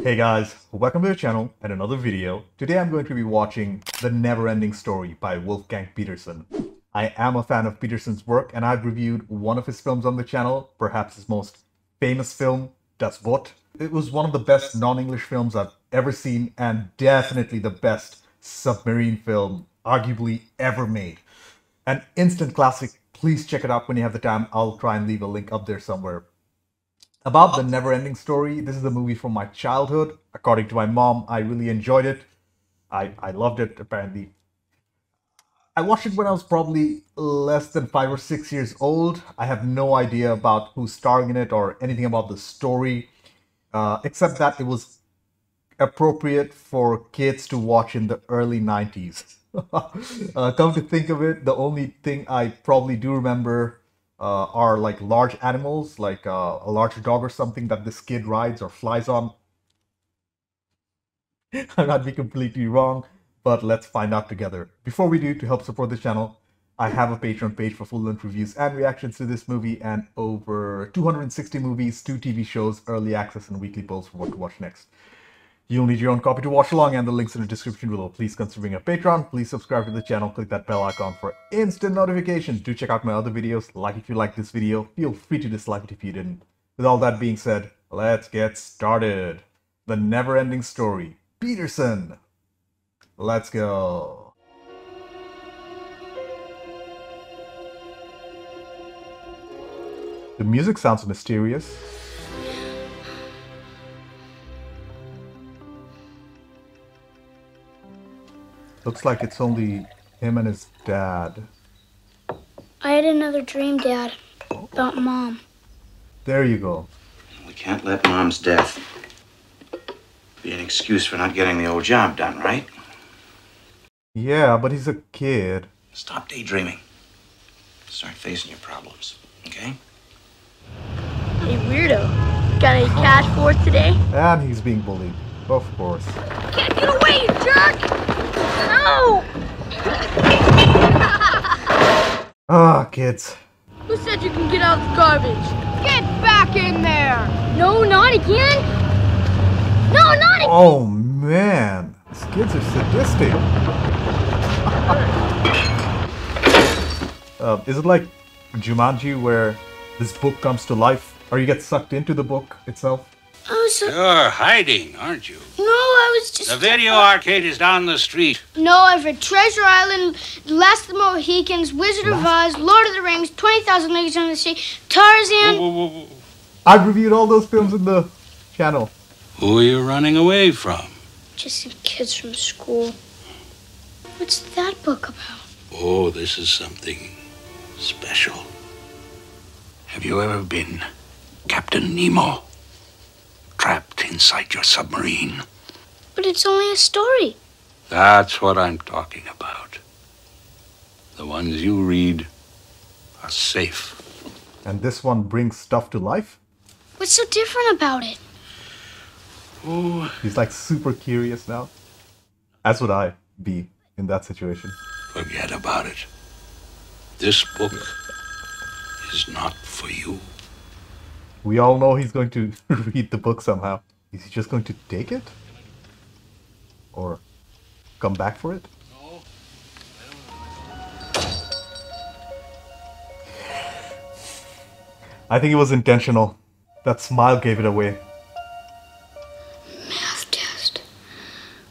Hey guys, welcome to the channel and another video. Today I'm going to be watching The Never-Ending Story by Wolfgang Petersen. I am a fan of Petersen's work and I've reviewed one of his films on the channel, perhaps his most famous film, Das Boot. It was one of the best non-English films I've ever seen and definitely the best submarine film arguably ever made. An instant classic. Please check it out when you have the time. I'll try and leave a link up there somewhere. About The Never-Ending Story, this is a movie from my childhood. According to my mom, I really enjoyed it. I loved it, apparently. I watched it when I was probably less than 5 or 6 years old. I have no idea about who's starring in it or anything about the story, except that it was appropriate for kids to watch in the early 90s. Come to think of it, the only thing I probably do remember are like large animals, like a large dog or something that this kid rides or flies on. I might be completely wrong, but let's find out together. Before we do, to help support this channel, I have a Patreon page for full-length reviews and reactions to this movie and over 260 movies, 2 TV shows, early access, and weekly polls for what to watch next. You'll need your own copy to watch along and the links in the description below. Please consider being a patron. Please subscribe to the channel. Click that bell icon for instant notifications. Do check out my other videos. Like if you like this video. Feel free to dislike it if you didn't. With all that being said, let's get started. The Never-Ending Story. Petersen. Let's go. The music sounds mysterious. Looks like it's only him and his dad. I had another dream, Dad, about Mom. There you go. We can't let Mom's death be an excuse for not getting the old job done, right? Yeah, but he's a kid. Stop daydreaming. Start facing your problems, okay? Hey, weirdo. Got any cash for it today? And he's being bullied. Of course. Get away, you jerk! No! Ah, kids. Who said you can get out of the garbage? Get back in there! No, not again! No, not again! Oh, man. These kids are sadistic. Is it like Jumanji where this book comes to life? Or you get sucked into the book itself? You're hiding, aren't you? No, I was just... The video arcade is down the street. No, I've read Treasure Island, Last of the Mohicans, Wizard of Oz, Lord of the Rings, 20,000 Leagues Under the Sea, Tarzan... Whoa. I've reviewed all those films in the channel. Who are you running away from? Just some kids from school. What's that book about? Oh, this is something special. Have you ever been Captain Nemo? Trapped inside your submarine? But it's only a story. That's what I'm talking about. The ones you read are safe. And this one brings stuff to life? What's so different about it? Oh, He's like super curious now. As would I be in that situation. forget about it. This book is not for you. We all know he's going to read the book somehow. Is he just going to take it? Or come back for it? I think it was intentional. That smile gave it away. Math test.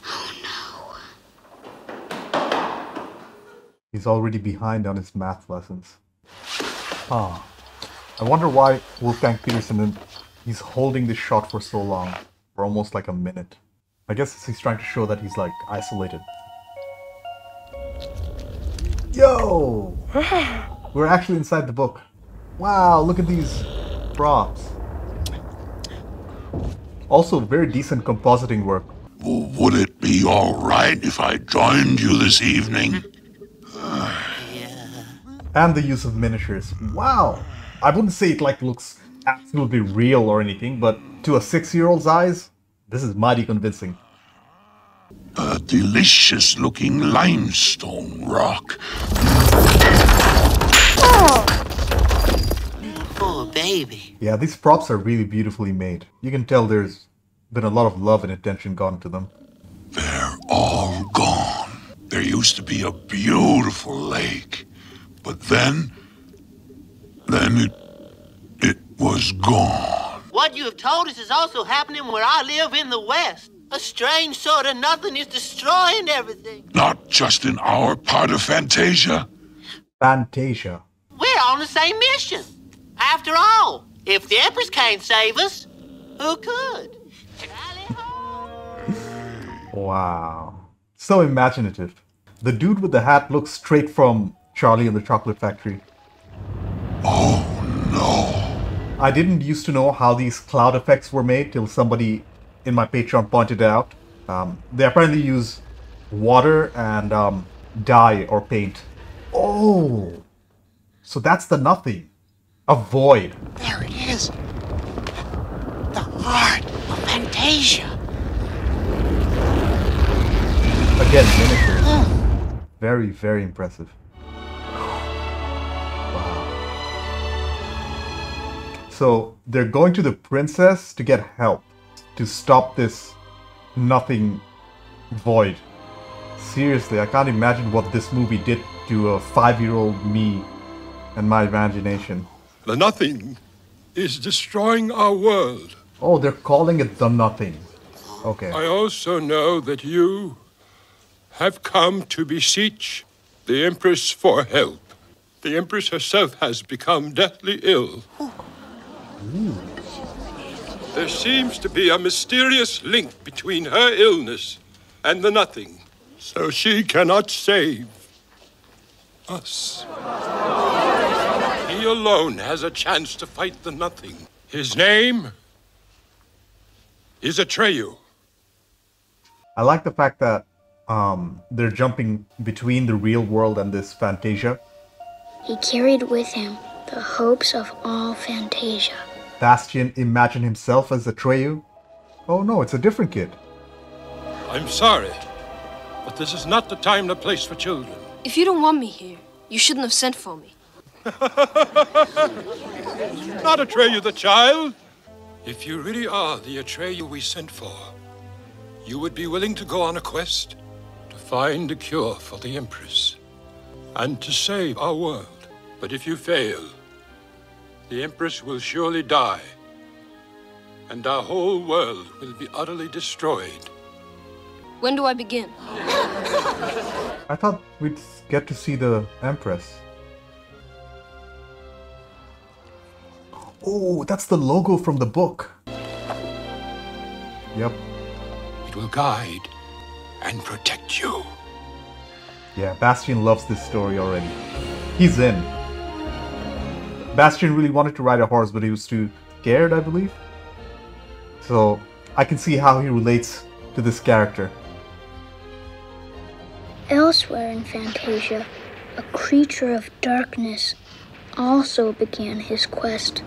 Oh no. He's already behind on his math lessons. Ah. I wonder why Wolfgang Petersen, he's holding this shot for so long. For almost like a minute. I guess he's trying to show that he's like isolated. Yo! We're actually inside the book. Wow, look at these props. Also, very decent compositing work. Would it be all right if I joined you this evening? And the use of miniatures. Wow! I wouldn't say it like looks absolutely real or anything, but to a 6-year-old's eyes, this is mighty convincing. A delicious-looking limestone rock. Oh, baby. Yeah, these props are really beautifully made. You can tell there's been a lot of love and attention gone to them. They're all gone. There used to be a beautiful lake, but then it was gone. What you have told us is also happening where I live in the West. A strange sort of nothing is destroying everything. Not just in our part of Fantasia. Fantasia. We're on the same mission. After all, if the Empress can't save us, who could? Wow. So imaginative. The dude with the hat looks straight from Charlie and the Chocolate Factory. Oh no. I didn't used to know how these cloud effects were made till somebody in my Patreon pointed it out. They apparently use water and dye or paint. Oh! So that's the nothing. A void. There it is. The heart of Fantasia. Again, miniatures. Very, very impressive. Wow. So they're going to the princess to get help, to stop this nothing void. Seriously, I can't imagine what this movie did to a 5-year-old me and my imagination. The nothing is destroying our world. Oh, they're calling it the nothing. Okay. I also know that you have come to beseech the Empress for help. The Empress herself has become deathly ill. There seems to be a mysterious link between her illness and the nothing, so she cannot save us. He alone has a chance to fight the nothing. His name is Atreyu. I like the fact that they're jumping between the real world and this Fantasia. He carried with him the hopes of all Fantasia. Bastian imagined himself as Atreyu. Oh no, it's a different kid. I'm sorry, but this is not the time or place for children. If you don't want me here, you shouldn't have sent for me. Not Atreyu the child. If you really are the Atreyu we sent for, you would be willing to go on a quest to find a cure for the Empress and to save our world. But if you fail, the Empress will surely die, and our whole world will be utterly destroyed. When do I begin? I thought we'd get to see the Empress. Oh, that's the logo from the book. Yep. It will guide and protect you. Yeah, Bastian loves this story already. He's in. Bastian really wanted to ride a horse, but he was too scared, I believe. So, I can see how he relates to this character. Elsewhere in Fantasia, a creature of darkness also began his quest.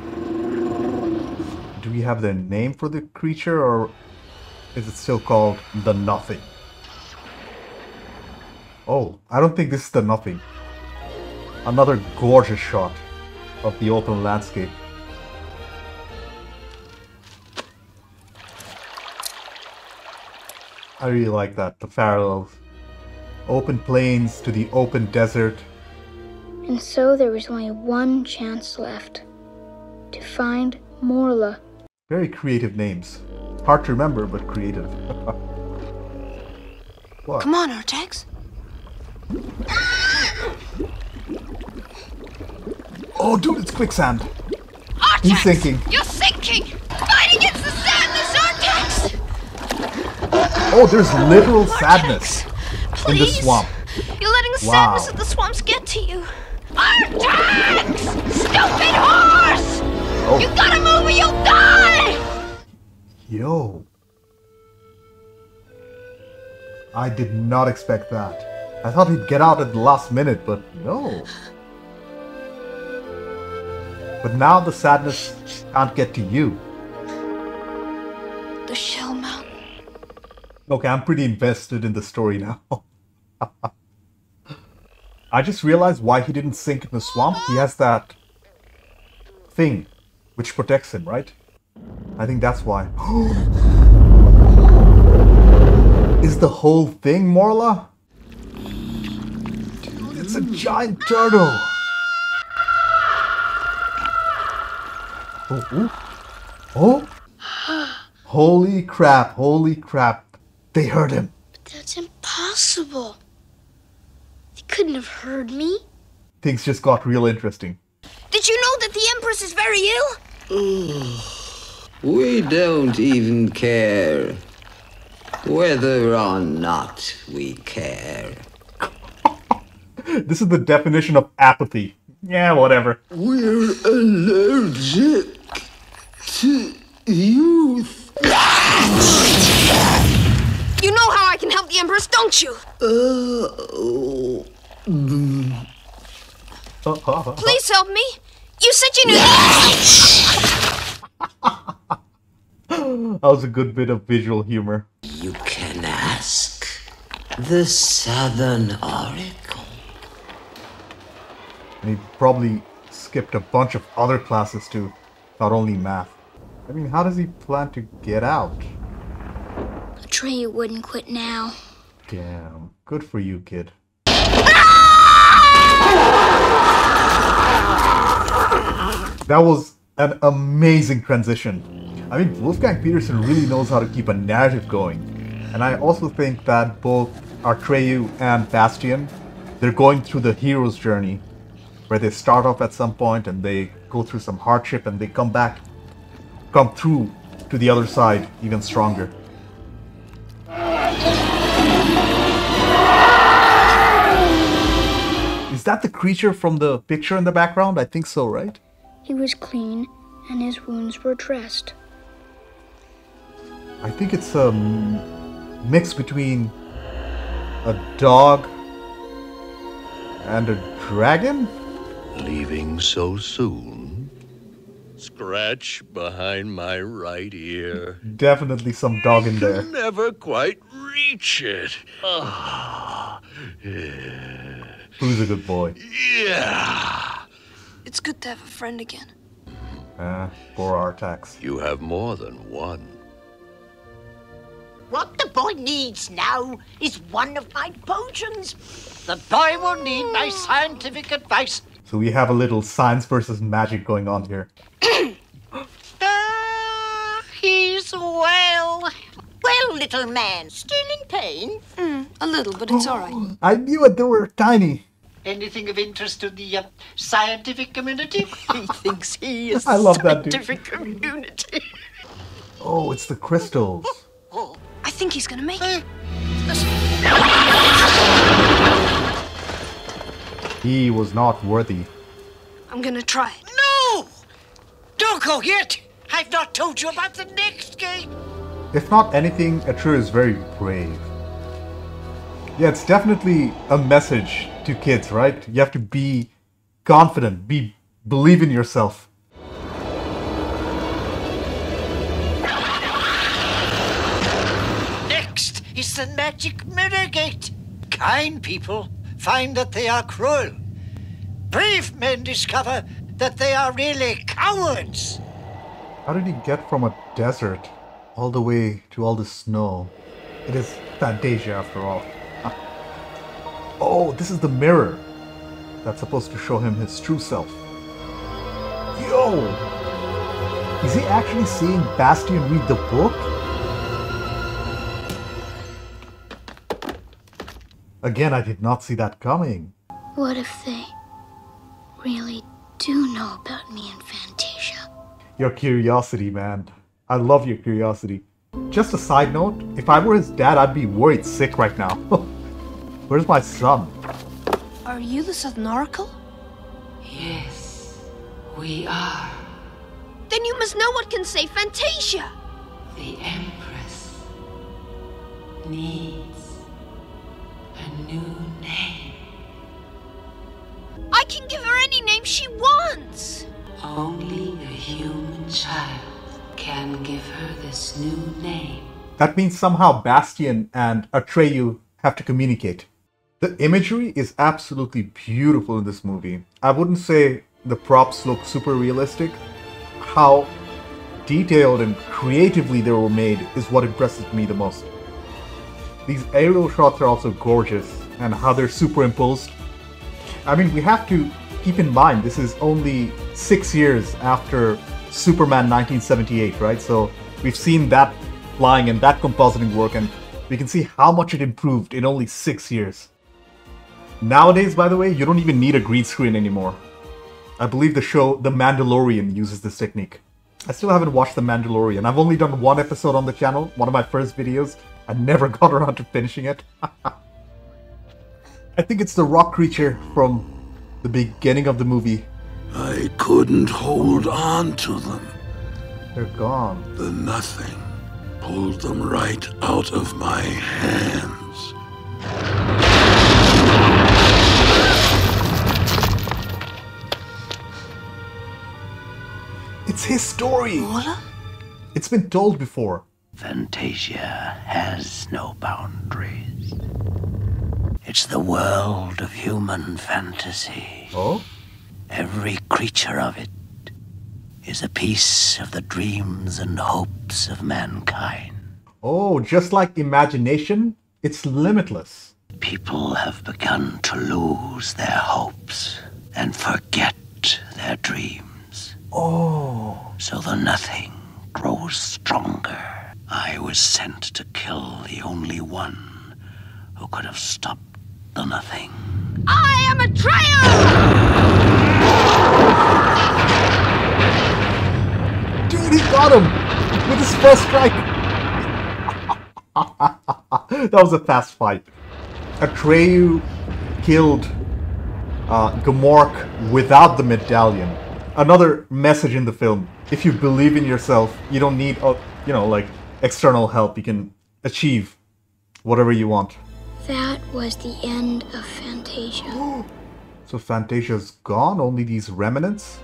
Do we have the name for the creature, or is it still called the Nothing? Oh, I don't think this is the Nothing. Another gorgeous shot of the open landscape. I really like that, the parallels. Open plains to the open desert. And so there was only one chance left. To find Morla. Very creative names. Hard to remember, but creative. What? Come on, Artax. Oh, dude, it's quicksand. Artax! He's sinking. You're sinking! Fight against the sadness, Artax! Oh, there's literal sadness in the Please. swamp. You're letting the Wow. sadness of the swamps get to you. Artax! Stupid horse! Oh. You gotta move or you'll die! Yo. I did not expect that. I thought he'd get out at the last minute, but no. But now the sadness can't get to you. The Shell Mountain. Okay, I'm pretty invested in the story now. I just realized why he didn't sink in the swamp. He has that thing which protects him, right? I think that's why. whole thing, Morla? Dude, it's a giant turtle! Oh! Holy crap, holy crap. They heard him. But that's impossible. They couldn't have heard me. Things just got real interesting. Did you know that the Empress is very ill? We don't even care. Whether or not we care. This is the definition of apathy. Yeah, whatever. We're allergic to youth. You know how I can help the Empress, don't you? Please help me. You said you knew That was a good bit of visual humor. You can ask the Southern Oracle. And he probably skipped a bunch of other classes too, not only math. I mean, how does he plan to get out? Atreyu wouldn't quit now. Damn, good for you, kid. That was an amazing transition. I mean, Wolfgang Peterson really knows how to keep a narrative going. And I also think that both Atreyu and Bastian, they're going through the hero's journey, where they start off at some point and they go through some hardship and they come through to the other side even stronger. Is that the creature from the picture in the background? I think so, right? He was clean and his wounds were dressed. I think it's a mix between a dog and a dragon? Leaving so soon? Scratch behind my right ear. Definitely some dog in there. Never quite reach it. Ah, yeah. Who's a good boy? Yeah. It's good to have a friend again. Poor Artax. You have more than one. What the boy needs now is one of my potions. The boy will need my scientific advice. So we have a little science versus magic going on here. He's well. Well, little man, still in pain? A little, but it's all right. I knew it, they were tiny. Anything of interest to the scientific community? He thinks he is I love that dude. scientific community. Oh, it's the crystals. I think he's gonna make it. He was not worthy. I'm gonna try it. No! Don't go yet! I've not told you about the next game. If not anything, Atreyu is very brave. Yeah, it's definitely a message to kids, right? You have to be confident, believe in yourself. Next is the magic mirror gate. Kind people find that they are cruel. Brave men discover that they are really cowards. How did he get from a desert all the way to all the snow? It is Fantasia after all. Oh, this is the mirror that's supposed to show him his true self. Yo! Is he actually seeing Bastian read the book? Again, I did not see that coming. What if they really do know about me and Fantasia? Your curiosity, man. I love your curiosity. Just a side note, if I were his dad, I'd be worried sick right now. Where's my son? Are you the Southern Oracle? Yes, we are. Then you must know what can save Fantasia. The Empress needs a new name. I can give her any name she wants. Only a human child can give her this new name. That means somehow Bastian and Atreyu have to communicate. The imagery is absolutely beautiful in this movie. I wouldn't say the props look super realistic. How detailed and creatively they were made is what impresses me the most. These aerial shots are also gorgeous, and how they're superimposed. I mean, we have to keep in mind this is only 6 years after Superman 1978, right? So we've seen that flying and that compositing work, and we can see how much it improved in only 6 years. Nowadays, by the way, you don't even need a green screen anymore. I believe the show The Mandalorian uses this technique. I still haven't watched The Mandalorian. I've only done one episode on the channel, one of my first videos. I never got around to finishing it. I think it's the rock creature from the beginning of the movie. I couldn't hold on to them. They're gone. The nothing pulled them right out of my hands. It's his story! It's been told before. Fantasia has no boundaries. It's the world of human fantasy. Oh? Every creature of it is a piece of the dreams and hopes of mankind. Oh, just like imagination, it's limitless. People have begun to lose their hopes and forget their dreams. Oh. So the nothing grows stronger. I was sent to kill the only one who could have stopped the nothing. I am a traitor! Dude, he got him! With his first strike! That was a fast fight. Atreyu killed Gamork without the medallion. Another message in the film. If you believe in yourself, you don't need, like, external help. You can achieve whatever you want. That was the end of Fantasia. So Fantasia's gone? Only these remnants?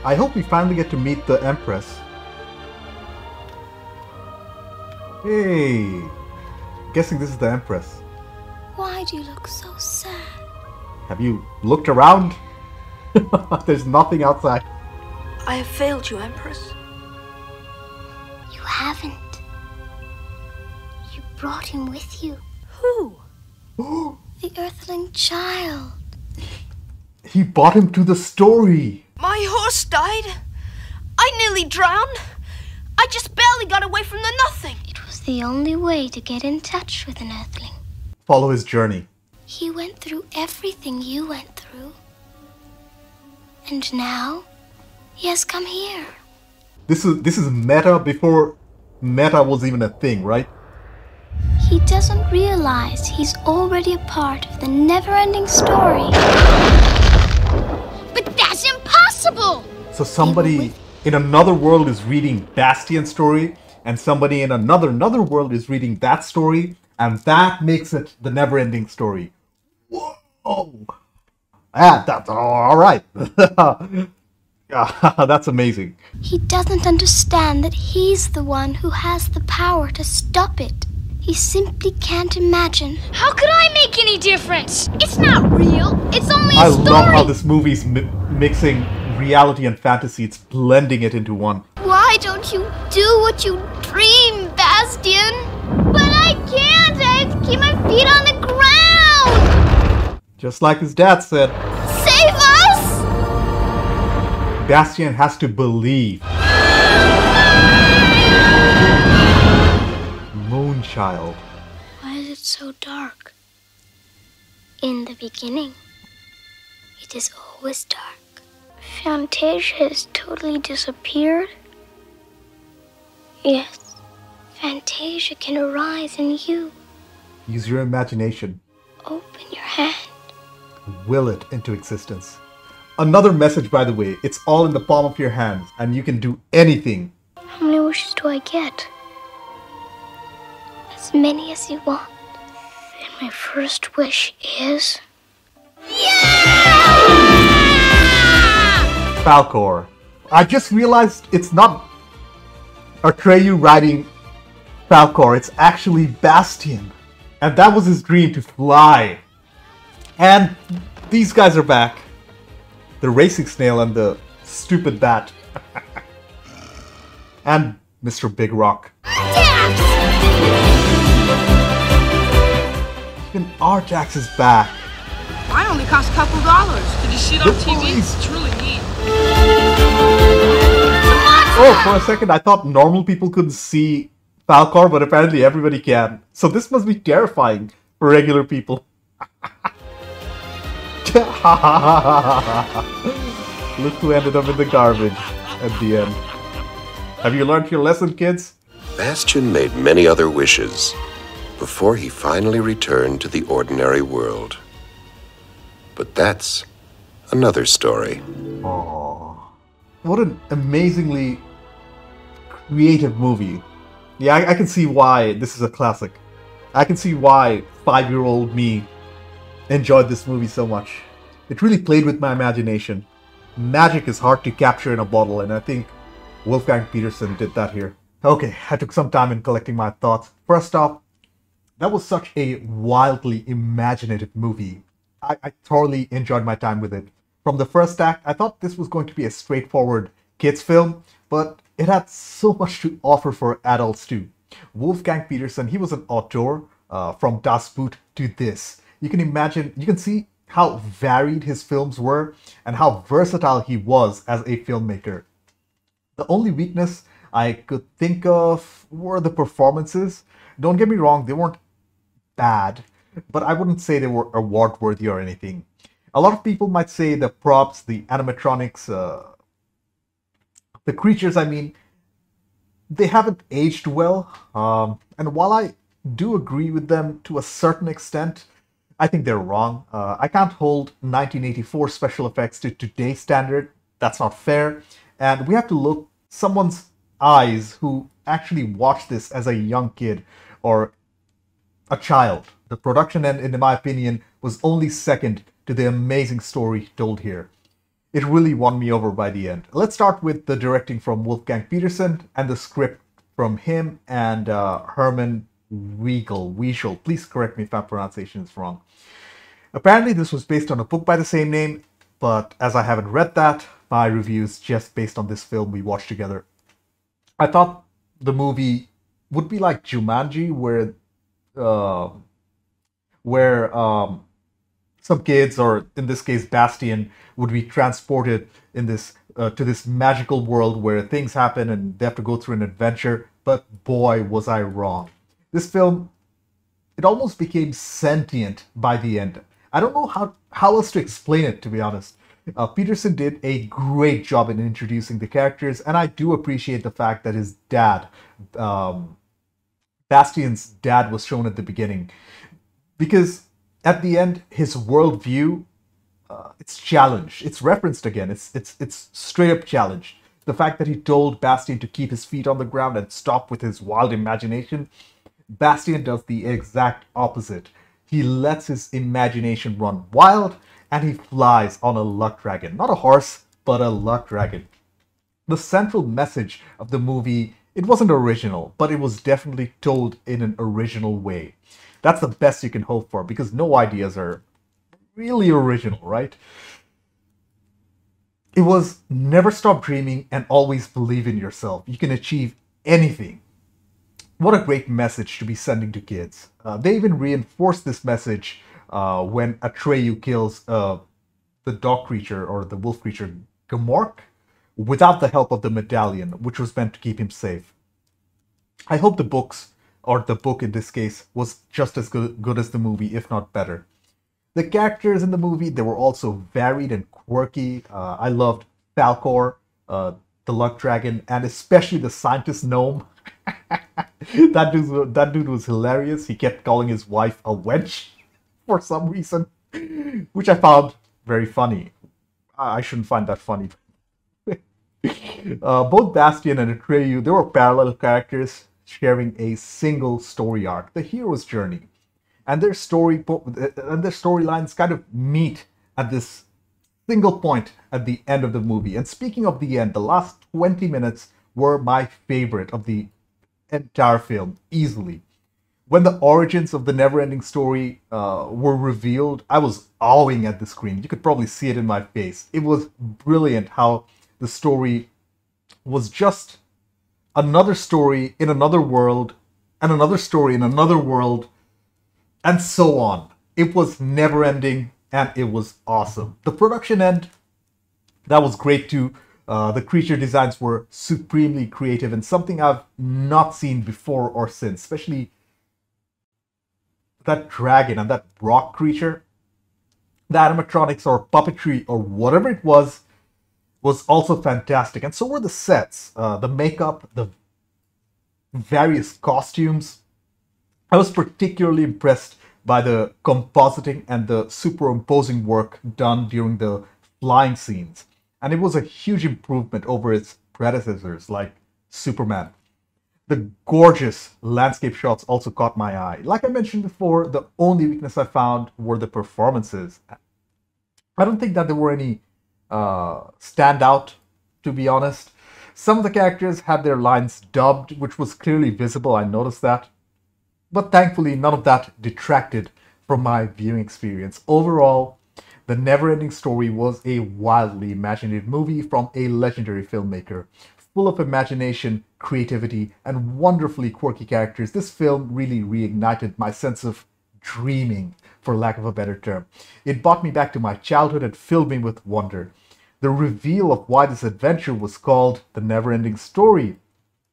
I hope we finally get to meet the Empress. Hey! Guessing this is the Empress. Why do you look so sad? Have you looked around? There's nothing outside. I have failed you, Empress. You haven't. You brought him with you. Who? The Earthling child. He brought him to the story. My horse died. I nearly drowned. I just barely got away from the nothing. It was the only way to get in touch with an Earthling. Follow his journey. He went through everything you went through. And now, he has come here. This is meta before meta was even a thing, right? He doesn't realize he's already a part of the NeverEnding Story. But that's impossible! So somebody in another world is reading Bastian's story, and somebody in another world is reading that story, and that makes it the NeverEnding Story. Whoa! Ah, that's all right. That's amazing. He doesn't understand that he's the one who has the power to stop it. He simply can't imagine. How could I make any difference? It's not real. It's only a story. I love how this movie's mixing reality and fantasy. It's blending it into one. Why don't you do what you dream, Bastian? But I can't. I have to keep my feet on the ground. Just like his dad said. Save us! Bastian has to believe. Moonchild. Why is it so dark? In the beginning, it is always dark. Fantasia has totally disappeared? Yes, Fantasia can arise in you. Use your imagination. Open your hand. Will it into existence. Another message, by the way, it's all in the palm of your hands, and you can do anything. How many wishes do I get? As many as you want. And my first wish is... Falcor. I just realized it's not Atreyu riding Falcor, it's actually Bastian. And that was his dream, to fly. And these guys are back. The racing snail and the stupid bat. And Mr. Big Rock. Even Artax is back. Mine only cost a couple dollars. Did you see it on TV? Police. It's really neat. Oh, for a second I thought normal people couldn't see Falcor, but apparently everybody can. So this must be terrifying for regular people. Look who ended up in the garbage at the end. Have you learned your lesson, kids? Bastian made many other wishes before he finally returned to the ordinary world. But that's another story. Oh, what an amazingly creative movie. Yeah, I can see why this is a classic. I can see why 5-year-old me enjoyed this movie so much. It really played with my imagination. Magic is hard to capture in a bottle, and I think Wolfgang Petersen did that here. Okay, I took some time in collecting my thoughts. First off, that was such a wildly imaginative movie. I thoroughly enjoyed my time with it. From the first act, I thought this was going to be a straightforward kids film, but it had so much to offer for adults too. Wolfgang Petersen, he was an auteur from Das Boot to this. You can see how varied his films were and how versatile he was as a filmmaker. The only weakness I could think of were the performances. Don't get me wrong, they weren't bad, but I wouldn't say they were award-worthy or anything. A lot of people might say the props, the animatronics, the creatures, I mean, they haven't aged well. And while I do agree with them to a certain extent, I think they're wrong. I can't hold 1984 special effects to today's standard. That's not fair. And we have to look someone's eyes who actually watched this as a young kid or a child. The production end, in my opinion, was only second to the amazing story told here. It really won me over by the end. Let's start with the directing from Wolfgang Petersen and the script from him and Herman Wiegel. Please correct me if my pronunciation is wrong. Apparently this was based on a book by the same name, but as I haven't read that, my review is just based on this film we watched together. I thought the movie would be like Jumanji, where some kids, or in this case Bastian, would be transported in this to this magical world where things happen and they have to go through an adventure. But boy, was I wrong. This film, it almost became sentient by the end. I don't know how else to explain it, to be honest. Petersen did a great job in introducing the characters, and I do appreciate the fact that his dad, Bastian's dad, was shown at the beginning. Because at the end, his worldview, it's challenged. It's referenced again. It's straight up challenged. The fact that he told Bastian to keep his feet on the ground and stop with his wild imagination, Bastian does the exact opposite. He lets his imagination run wild, and he flies on a luck dragon. Not a horse, but a luck dragon. The central message of the movie, it wasn't original, but it was definitely told in an original way. That's the best you can hope for, because no ideas are really original, right? It was never stop dreaming and always believe in yourself. You can achieve anything. What a great message to be sending to kids. They even reinforced this message when Atreyu kills the dog creature, or the wolf creature, Gamork, without the help of the medallion, which was meant to keep him safe. I hope the books, or the book in this case, was just as good as the movie, if not better. The characters in the movie, they were also varied and quirky. I loved Falcor, the luck dragon, and especially the scientist gnome. That dude was hilarious. He kept calling his wife a wench for some reason, which I found very funny. I shouldn't find that funny. Both Bastian and Atreyu, they were parallel characters sharing a single story arc, the hero's journey. And their storylines kind of meet at this single point at the end of the movie. And speaking of the end, the last 20 minutes were my favorite of the entire film, easily. When the origins of the NeverEnding Story were revealed, I was awing at the screen. You could probably see it in my face. It was brilliant how the story was just another story in another world, and another story in another world, and so on. It was never ending and it was awesome. The production end, that was great too. The creature designs were supremely creative and something I've not seen before or since, especially that dragon and that rock creature. The animatronics or puppetry or whatever it was also fantastic. And so were the sets, the makeup, the various costumes. I was particularly impressed by the compositing and the superimposing work done during the flying scenes. And it was a huge improvement over its predecessors like Superman. The gorgeous landscape shots also caught my eye. Like I mentioned before, the only weakness I found were the performances. I don't think that there were any standout, to be honest. Some of the characters had their lines dubbed, which was clearly visible, I noticed that. But thankfully, none of that detracted from my viewing experience. Overall, The NeverEnding Story was a wildly imaginative movie from a legendary filmmaker. Full of imagination, creativity, and wonderfully quirky characters, this film really reignited my sense of dreaming, for lack of a better term. It brought me back to my childhood and filled me with wonder. The reveal of why this adventure was called The NeverEnding Story,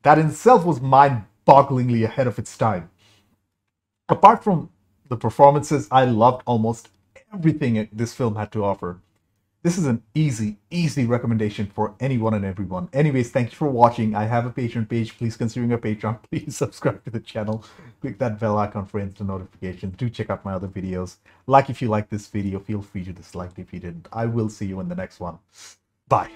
that in itself was mind-bogglingly ahead of its time. Apart from the performances, I loved almost everything this film had to offer. This is an easy recommendation for anyone and everyone. Anyways, thank you for watching. I have a Patreon page. Please consider a Patreon. Please subscribe to the channel. Click that bell icon for instant notifications. Do check out my other videos. Like if you like this video. Feel free to dislike if you didn't. I will see you in the next one. Bye.